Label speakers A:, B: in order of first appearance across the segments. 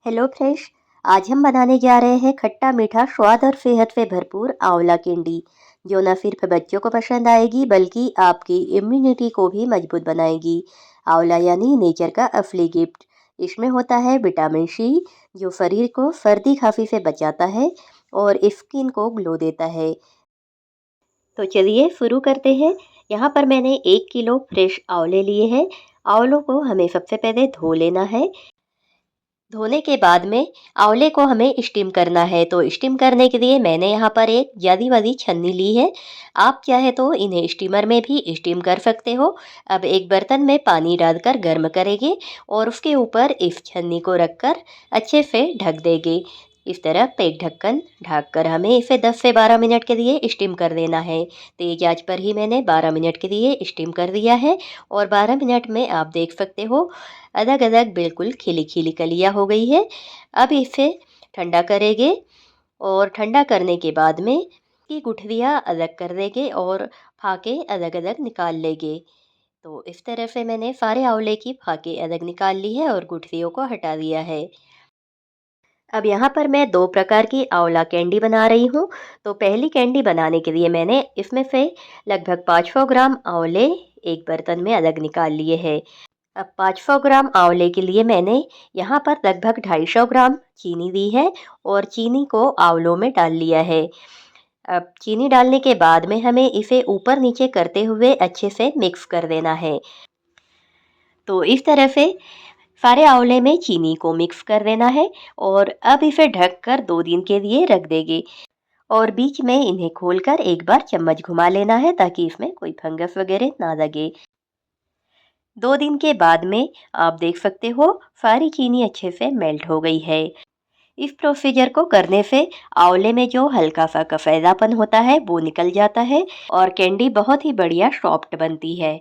A: Hello fresh. आज हम बनाने जा रहे हैं खट्टा मीठा स्वाद और सेहत से भरपूर आंवला कैंडी, जो न सिर्फ बच्चों को पसंद आएगी बल्कि आपकी इम्यूनिटी को भी मजबूत बनाएगी। आंवला यानी नेचर का असली गिफ्ट। इसमें होता है विटामिन सी, जो शरीर को सर्दी खांसी से बचाता है और स्किन को ग्लो देता है। तो चलिए शुरू करते हैं। यहाँ पर मैंने 1 किलो फ्रेश आंवले लिए हैं। आंवलों को हमें सबसे पहले धो लेना है। धोने के बाद में आंवले को हमें स्टीम करना है, तो स्टीम करने के लिए मैंने यहाँ पर एक जाली वाली छन्नी ली है। आप चाहे तो इन्हें स्टीमर में भी स्टीम कर सकते हो। अब एक बर्तन में पानी डालकर गर्म करेंगे और उसके ऊपर इस छन्नी को रखकर अच्छे से ढक देंगे। इस तरह एक ढक्कन ढककर हमें इसे 10 से 12 मिनट के लिए स्टीम कर देना है। तेज आंच पर ही मैंने 12 मिनट के लिए स्टीम कर दिया है और 12 मिनट में आप देख सकते हो अलग अलग बिल्कुल खिली खिली कलियाँ हो गई है। अब इसे ठंडा करेंगे और ठंडा करने के बाद में की गुठलियाँ अलग कर देंगे और फाके अलग अलग निकाल लेंगे। तो इस तरह से मैंने सारे आंवले की फाके अलग निकाल ली है और गुठलियों को हटा दिया है। अब यहाँ पर मैं 2 प्रकार की आंवला कैंडी बना रही हूँ। तो पहली कैंडी बनाने के लिए मैंने इसमें से लगभग 500 ग्राम आंवले एक बर्तन में अलग निकाल लिए हैं। अब 500 ग्राम आंवले के लिए मैंने यहाँ पर लगभग 250 ग्राम चीनी ली है और चीनी को आंवलों में डाल लिया है। अब चीनी डालने के बाद में हमें इसे ऊपर नीचे करते हुए अच्छे से मिक्स कर देना है। तो इस तरह से सारे आंवले में चीनी को मिक्स कर देना है और अब इसे ढककर 2 दिन के लिए रख देंगे और बीच में इन्हें खोलकर एक बार चम्मच घुमा लेना है ताकि इसमें कोई फंगस वगैरह ना लगे। 2 दिन के बाद में आप देख सकते हो सारी चीनी अच्छे से मेल्ट हो गई है। इस प्रोसीजर को करने से आंवले में जो हल्का सा कफेदापन होता है वो निकल जाता है और कैंडी बहुत ही बढ़िया सॉफ्ट बनती है।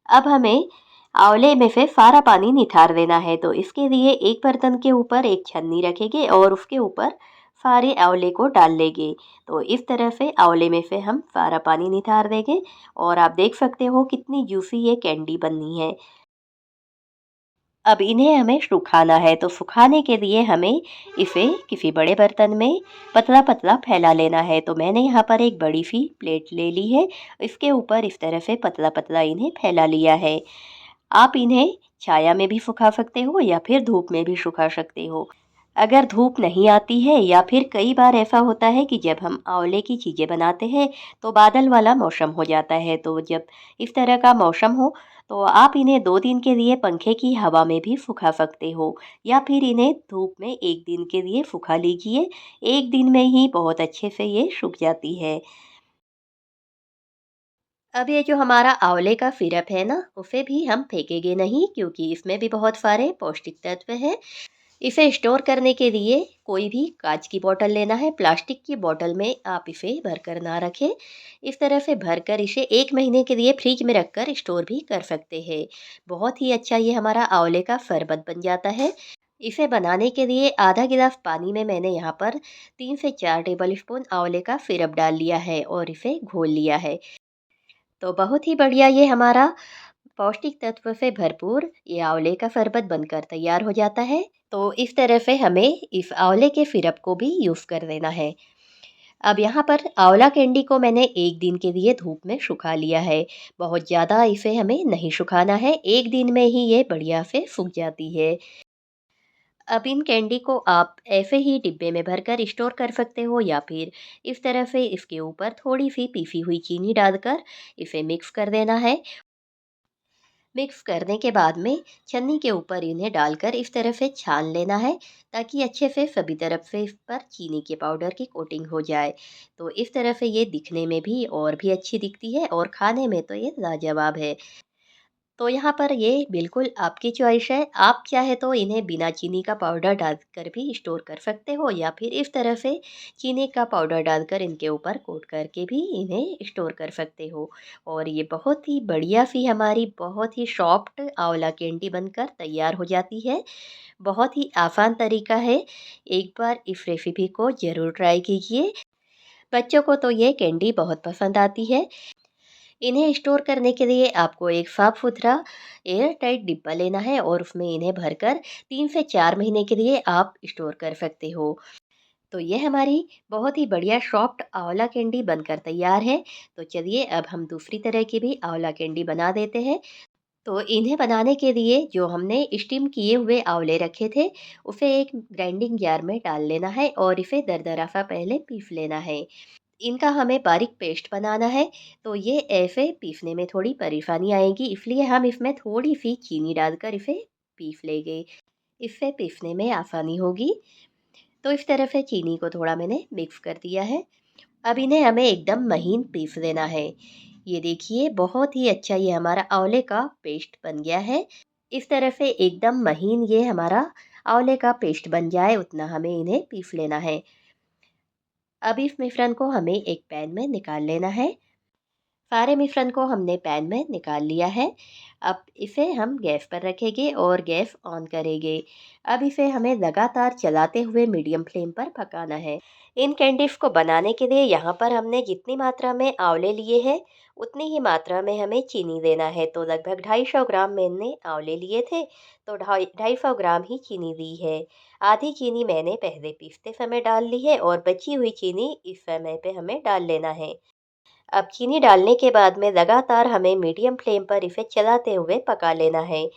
A: अब हमें आंवले में से सारा पानी निथार देना है, तो इसके लिए एक बर्तन के ऊपर एक छन्नी रखेंगे और उसके ऊपर सारे आंवले को डाल लेंगे। तो इस तरह से आंवले में से हम सारा पानी निथार देंगे और आप देख सकते हो कितनी जूसी ये कैंडी बननी है। अब इन्हें हमें सुखाना है, तो सुखाने के लिए हमें इसे किसी बड़े बर्तन में पतला पतला फैला लेना है। तो मैंने यहाँ पर एक बड़ी सी प्लेट ले ली है, इसके ऊपर इस तरह से पतला पतला इन्हें फैला लिया है। आप इन्हें छाया में भी सुखा सकते हो या फिर धूप में भी सुखा सकते हो। अगर धूप नहीं आती है या फिर कई बार ऐसा होता है कि जब हम आंवले की चीज़ें बनाते हैं तो बादल वाला मौसम हो जाता है, तो जब इस तरह का मौसम हो तो आप इन्हें 2 दिन के लिए पंखे की हवा में भी सुखा सकते हो या फिर इन्हें धूप में 1 दिन के लिए सुखा लीजिए। 1 दिन में ही बहुत अच्छे से ये सूख जाती है। अब ये जो हमारा आंवले का सिरप है ना, उसे भी हम फेंकेंगे नहीं क्योंकि इसमें भी बहुत सारे पौष्टिक तत्व हैं। इसे स्टोर करने के लिए कोई भी कांच की बोतल लेना है, प्लास्टिक की बोतल में आप इसे भरकर ना रखें। इस तरह से भरकर इसे 1 महीने के लिए फ्रिज में रखकर स्टोर भी कर सकते हैं। बहुत ही अच्छा ये हमारा आंवले का शरबत बन जाता है। इसे बनाने के लिए आधा गिलास पानी में मैंने यहाँ पर 3 से 4 टेबल स्पून आंवले का सिरप डाल लिया है और इसे घोल लिया है। तो बहुत ही बढ़िया ये हमारा पौष्टिक तत्व से भरपूर ये आंवले का शरबत बनकर तैयार हो जाता है। तो इस तरह से हमें इस आंवले के सिरप को भी यूज़ कर देना है। अब यहाँ पर आंवला कैंडी को मैंने 1 दिन के लिए धूप में सुखा लिया है। बहुत ज़्यादा इसे हमें नहीं सुखाना है, 1 दिन में ही ये बढ़िया से सूख जाती है। अब इन कैंडी को आप ऐसे ही डिब्बे में भरकर स्टोर कर सकते हो या फिर इस तरह से इसके ऊपर थोड़ी सी पीसी हुई चीनी डालकर इसे मिक्स कर देना है। मिक्स करने के बाद में छन्नी के ऊपर इन्हें डालकर इस तरह से छान लेना है ताकि अच्छे से सभी तरफ से इस पर चीनी के पाउडर की कोटिंग हो जाए। तो इस तरह से ये दिखने में भी और भी अच्छी दिखती है और खाने में तो ये लाजवाब है। तो यहाँ पर ये बिल्कुल आपकी चॉइस है। आप चाहे तो इन्हें बिना चीनी का पाउडर डालकर भी स्टोर कर सकते हो या फिर इस तरह से चीनी का पाउडर डालकर इनके ऊपर कोट करके भी इन्हें स्टोर कर सकते हो। और ये बहुत ही बढ़िया सी हमारी बहुत ही सॉफ्ट आंवला कैंडी बनकर तैयार हो जाती है। बहुत ही आसान तरीका है। एक बार इस रेसिपी को ज़रूर ट्राई कीजिए। बच्चों को तो ये कैंडी बहुत पसंद आती है। इन्हें स्टोर करने के लिए आपको एक साफ-सुथरा एयर टाइट डिब्बा लेना है और उसमें इन्हें भरकर 3 से 4 महीने के लिए आप स्टोर कर सकते हो। तो ये हमारी बहुत ही बढ़िया सॉफ्ट आंवला कैंडी बनकर तैयार है। तो चलिए अब हम दूसरी तरह की भी आंवला कैंडी बना देते हैं। तो इन्हें बनाने के लिए जो हमने स्टीम किए हुए आंवले रखे थे, उसे एक ग्राइंडिंग जार में डाल लेना है और इसे दरदरा सा पहले पीस लेना है। इनका हमें बारीक पेस्ट बनाना है, तो ये ऐसे पीसने में थोड़ी परेशानी आएगी, इसलिए हम इसमें थोड़ी-सी चीनी डालकर इसे पीस लेंगे। इससे पीसने में आसानी होगी। तो इस तरह से चीनी को थोड़ा मैंने मिक्स कर दिया है। अब इन्हें हमें एकदम महीन पीस लेना है। ये देखिए बहुत ही अच्छा ये हमारा आंवले का पेस्ट बन गया है। इस तरह से एकदम महीन ये हमारा आंवले का पेस्ट बन जाए उतना हमें इन्हें पीस लेना है। अब इस मिश्रण को हमें एक पैन में निकाल लेना है। सारे मिश्रण को हमने पैन में निकाल लिया है। अब इसे हम गैस पर रखेंगे और गैस ऑन करेंगे। अब इसे हमें लगातार चलाते हुए मीडियम फ्लेम पर पकाना है। इन कैंडीज को बनाने के लिए यहाँ पर हमने जितनी मात्रा में आंवले लिए हैं उतनी ही मात्रा में हमें चीनी देना है। तो लगभग 250 ग्राम मैंने आंवले लिए थे, तो 250 ग्राम ही चीनी दी है। आधी चीनी मैंने पहले पीसते समय डाल ली है और बची हुई चीनी इस समय पे हमें डाल लेना है। अब चीनी डालने के बाद में लगातार हमें मीडियम फ्लेम पर इसे चलाते हुए पका लेना है।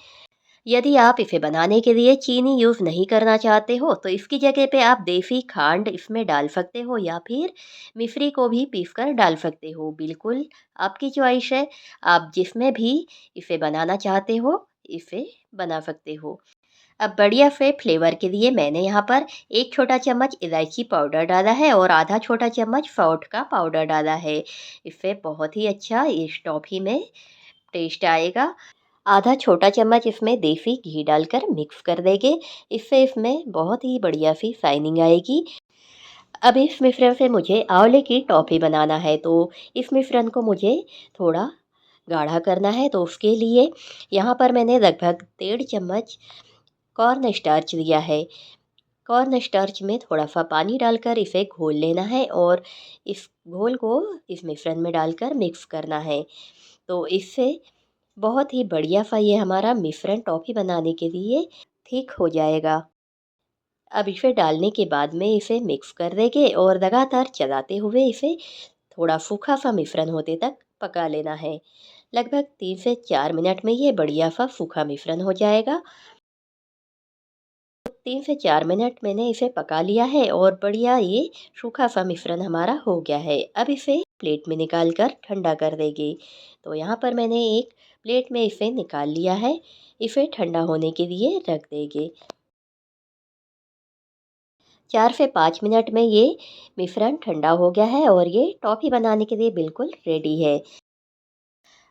A: यदि आप इसे बनाने के लिए चीनी यूज़ नहीं करना चाहते हो तो इसकी जगह पे आप देसी खांड इसमें डाल सकते हो या फिर मिश्री को भी पीस कर डाल सकते हो। बिल्कुल आपकी चॉइस है। आप जिसमें भी इसे बनाना चाहते हो इसे बना सकते हो। अब बढ़िया से फ्लेवर के लिए मैंने यहाँ पर 1 छोटा चम्मच इलायची पाउडर डाला है और आधा छोटा चम्मच सौंठ का पाउडर डाला है। इससे बहुत ही अच्छा इस टॉफ़ी में टेस्ट आएगा। आधा छोटा चम्मच इसमें देसी घी डालकर मिक्स कर देंगे। इससे इसमें बहुत ही बढ़िया सी शाइनिंग आएगी। अब इस मिश्रण से मुझे आंवले की टॉफ़ी बनाना है, तो इस मिश्रण को मुझे थोड़ा गाढ़ा करना है। तो उसके लिए यहाँ पर मैंने लगभग 1.5 चम्मच कॉर्न स्टार्च लिया है। कॉर्न स्टार्च में थोड़ा-सा पानी डालकर इसे घोल लेना है और इस घोल को इस मिश्रण में डालकर मिक्स करना है। तो इससे बहुत ही बढ़िया-सा ये हमारा मिश्रण टॉफ़ी बनाने के लिए ठीक हो जाएगा। अब इसे डालने के बाद में इसे मिक्स कर देंगे और लगातार चलाते हुए इसे थोड़ा सूखा-सा मिश्रण होने तक पका लेना है। लगभग 3 से 4 मिनट में ये बढ़िया-सा सूखा मिश्रण हो जाएगा। 3 से 4 मिनट मैंने इसे पका लिया है और बढ़िया ये सूखा सा मिश्रण हमारा हो गया है। अब इसे प्लेट में निकाल कर ठंडा कर देंगे। तो यहाँ पर मैंने एक प्लेट में इसे निकाल लिया है। इसे ठंडा होने के लिए रख देंगे। 4 से 5 मिनट में ये मिश्रण ठंडा हो गया है और ये टॉफ़ी बनाने के लिए बिल्कुल रेडी है।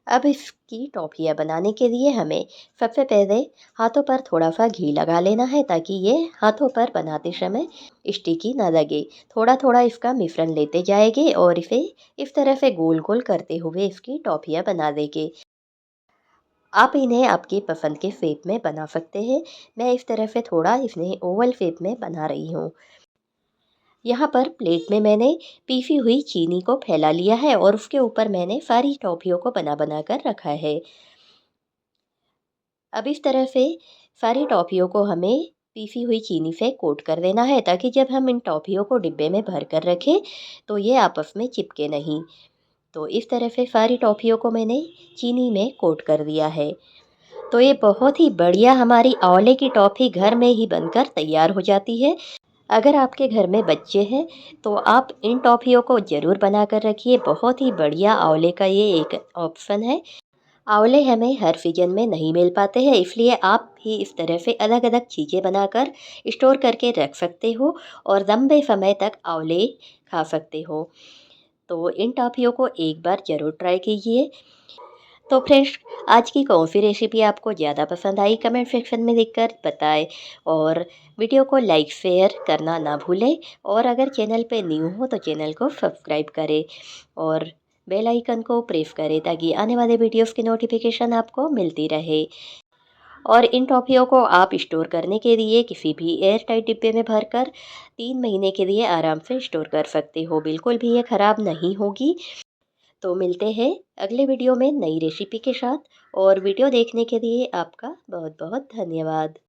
A: अब इसकी टॉफ़ियाँ बनाने के लिए हमें सबसे पहले हाथों पर थोड़ा-सा घी लगा लेना है ताकि ये हाथों पर बनाते समय स्टिकी ना लगे। थोड़ा-थोड़ा इसका मिश्रण लेते जाएँगे और इसे इस तरह से गोल-गोल करते हुए इसकी टॉफ़ियाँ बना देंगे। आप इन्हें आपकी पसंद के शेप में बना सकते हैं। मैं इस तरह से थोड़ा इन्हें ओवल शेप में बना रही हूँ। यहाँ पर प्लेट में मैंने पीसी हुई चीनी को फैला लिया है और उसके ऊपर मैंने सारी टॉफ़ियों को बना-बना कर रखा है। अब इस तरह से सारी टॉफ़ियों को हमें पीसी हुई चीनी से कोट कर देना है ताकि जब हम इन टॉफ़ियों को डिब्बे में भर कर रखें तो ये आपस में चिपके नहीं। तो इस तरह से सारी टॉफ़ियों को मैंने चीनी में कोट कर दिया है। तो ये बहुत ही बढ़िया हमारी आंवले की टॉफ़ी घर में ही बनकर तैयार हो जाती है। अगर आपके घर में बच्चे हैं तो आप इन टॉफ़ियों को ज़रूर बना कर रखिए। बहुत ही बढ़िया आंवले का ये एक ऑप्शन है। आंवले हमें हर सीजन में नहीं मिल पाते हैं, इसलिए आप भी इस तरह से अलग-अलग चीज़ें बनाकर स्टोर करके रख सकते हो और लंबे समय तक आंवले खा सकते हो। तो इन टॉफ़ियों को एक बार ज़रूर ट्राई कीजिए। तो फ्रेंड्स, आज की कौन सी रेसिपी आपको ज़्यादा पसंद आई कमेंट सेक्शन में लिखकर बताएं और वीडियो को लाइक शेयर करना ना भूलें और अगर चैनल पे न्यू हो तो चैनल को सब्सक्राइब करें और बेल आइकन को प्रेस करें ताकि आने वाले वीडियोस की नोटिफिकेशन आपको मिलती रहे। और इन टॉफ़ियों को आप स्टोर करने के लिए किसी भी एयर टाइट डिब्बे में भरकर 3 महीने के लिए आराम से स्टोर कर सकते हो। बिल्कुल भी ये ख़राब नहीं होगी। तो मिलते हैं अगले वीडियो में नई रेसिपी के साथ और वीडियो देखने के लिए आपका बहुत बहुत धन्यवाद।